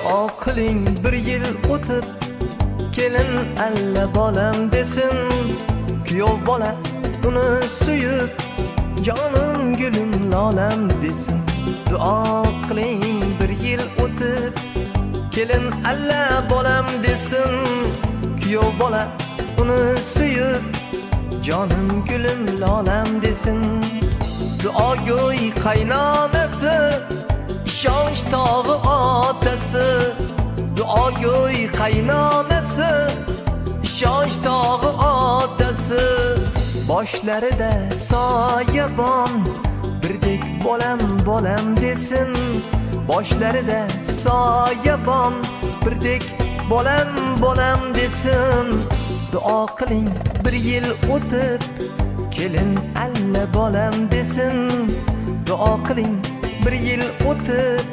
duo qiling bir yil o'tib kelin alla bolam desin. Kuyov bola uni suyib jonim gulim lolam desin. Duo qiling bir yil o'tib kelin alla bolam desin. Kuyov bola uni suyib jonim gulim lolam desin. Duogo'y qaynonasi, ishonch tog'i otasi. Duogo'y qaynonasi, ishonch tog'i otasi. Boshlarida soyabon, birdek bolam bolam desin. Boshlarida soyabon, birdek bolam bolam desin. Duo qiling bir yil o'tib kelin alla bolam desin. Duo qiling bir yil o'tib